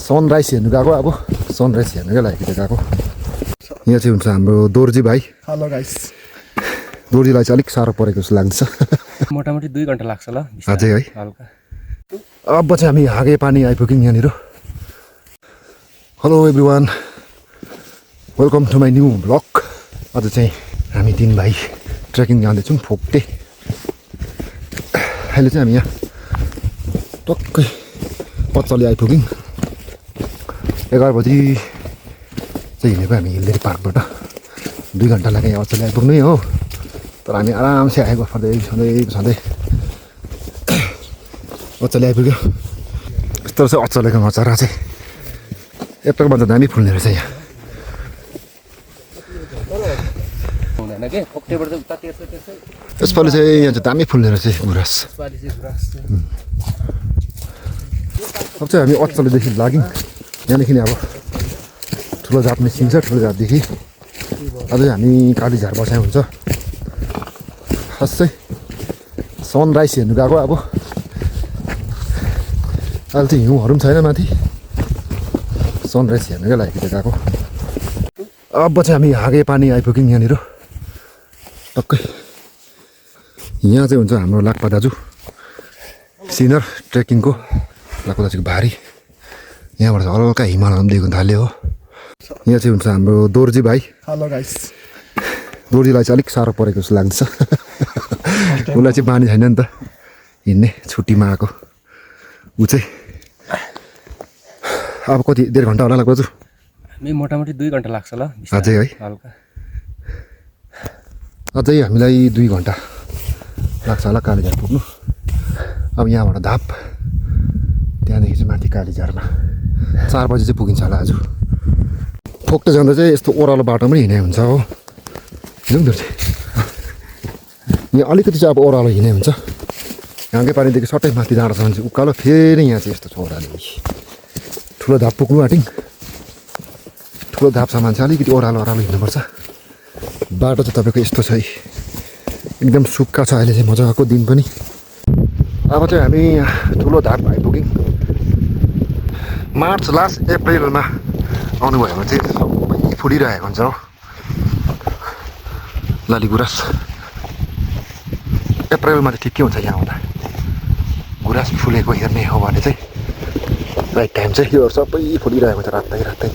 Sunrise हेर्नु गएको अब सनराइज हेर्नुकै लागि गएको। यहाँ चाहिँ हुन्छ हाम्रो दोर्जी भाइ। Hello guys. दोर्जीलाई चाहिँ अलिक साह्रो परेको जस्तो लाग्छ। मोटामोटी 2 घन्टा लाग्छ ल अझै है। हल्का। अब चाहिँ हामी हागे पानी आइपुग्यौँ यहाँनिर। Hello everyone, welcome to my new blog. आज चाहिँ हामी 3 भाइ ट्रेकिङ जाँदैछौँ फोक्टे। अहिले चाहिँ हामी यहाँ टक्कै पचली आइपुग्यौँ। 11 बजी चाहिँ हिँडेको हामी हिल्लेरी पार्कबाट। 2 घन्टा लाग्यो यहाँ अचली आइपुग्नै हो, तर हामी आरामसे आएको सधैँ अचली आइपुग्यो। यस्तो रहेछ अचलेको नचरा चाहिँ, यत्रो भन्छ दामी फुल्ने रहेछ यहाँ। यसपालि चाहिँ यहाँ चाहिँ दामी फुल्ने रहेछ गुराँस। अब चाहिँ हामी अचलेदेखि लाग्यौँ। यहाँदेखि अब ठुलो जात निस्किन्छ। ठुलो जातदेखि अझै हामी कालीझार बसाइ हुन्छ। खास चाहिँ सनराइज हेर्नु गएको। अब अहिले चाहिँ हिउँहरू पनि छैन माथि, सनराइज हेर्नुकै लागि गएको। अब चाहिँ हामी हागे पानी आइपुग्यौँ यहाँनिर टक्कै। यहाँ चाहिँ हुन्छ हाम्रो लाक्पा दाजु सिनियर ट्रेकिङको। लाक्पा दाजुको भारी यहाँबाट चाहिँ हल्का हिमालय पनि देख्न थाल्यो हो। यहाँ चाहिँ हुन्छ हाम्रो दोर्जी भाइ। Hello guys. दोर्जीलाई चाहिँ अलिक साह्रो परेको जस्तो लाग्छ। उसलाई चाहिँ बानी छैन नि त हिँड्ने, छुट्टीमा आएको ऊ चाहिँ। अब कति 1.5 घन्टा होला लाग्छ? मोटामोटी 2 घन्टा लाग्छ ल अझै है। हल्का। अझै हामीलाई 2 घन्टा लाग्छ होला कालीझार पुग्नु। अब यहाँबाट धाप, त्यहाँदेखि चाहिँ माथि कालीझारमा 4 बजी चाहिँ पुगिन्छ होला आज। फोक्टे जाँदा चाहिँ यस्तो ओह्रालो बाटो पनि हिँडे हुन्छ हो। हिँड्नु चाहिँ यहाँ अलिकति चाहिँ अब ओह्रालो हिँडे हुन्छ। हागे पानीदेखि सट्टै माथि जाँडासम्म चाहिँ उकालो, फेरि यहाँ चाहिँ यस्तो छ ओह्रालो। ठुलो धाप पुग्नु आँट्यौँ। ठुलो धापसम्म चाहिँ अलिकति ओह्रालो हिँड्नुपर्छ। बाटो चाहिँ तपाईँको यस्तो छ है, एकदम सुक्खा छ अहिले चाहिँ, मजाको दिन पनि। अब चाहिँ हामी ठुलो धाप आइपुग्यौँ। मार्च लास्ट अप्रिलमा आउनुभयो भने चाहिँ सबै फुलिरहेको हुन्छ हो लाली गुराँस। अप्रिलमा चाहिँ ठिकै हुन्छ यहाँ आउँदा। गुराँस फुलेको हेर्ने हो भने चाहिँ राइट टाइम चाहिँ यो सबै फुलिरहेको हुन्छ रातै।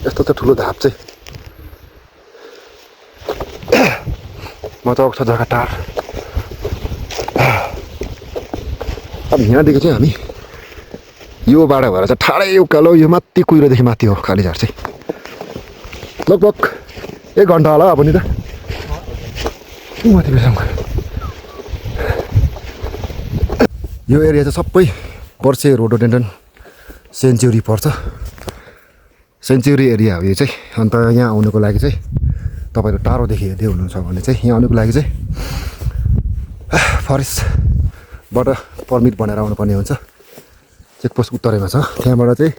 यस्तो त ठुलो धाप चाहिँ मजाको छ जग्गा टार। अब यहाँदेखि चाहिँ हामी यो बाटो भएर चाहिँ ठाडै उकालो, यो माथि कुहिरोदेखि माथि हो कालीझार चाहिँ। लगभग 1 घन्टा होला अब नि त माथि बेसम्म। यो एरिया चाहिँ सबै पर्से रोडोडेन्ड्रन सेन्चुरी पर्छ। सेन्चुरी एरिया हो यो चाहिँ। अन्त यहाँ आउनुको लागि चाहिँ तपाईँहरू टाढोदेखि हेर्दै हुनुहुन्छ भने चाहिँ यहाँ आउनुको लागि चाहिँ फरेस्टबाट पर्मिट बनाएर आउनुपर्ने हुन्छ। चेकपोस्ट उत्तरैमा छ, त्यहाँबाट चाहिँ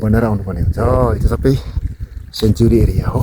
बनाएर आउनुपर्ने हुन्छ। यो चाहिँ सबै सेन्चुरी एरिया हो।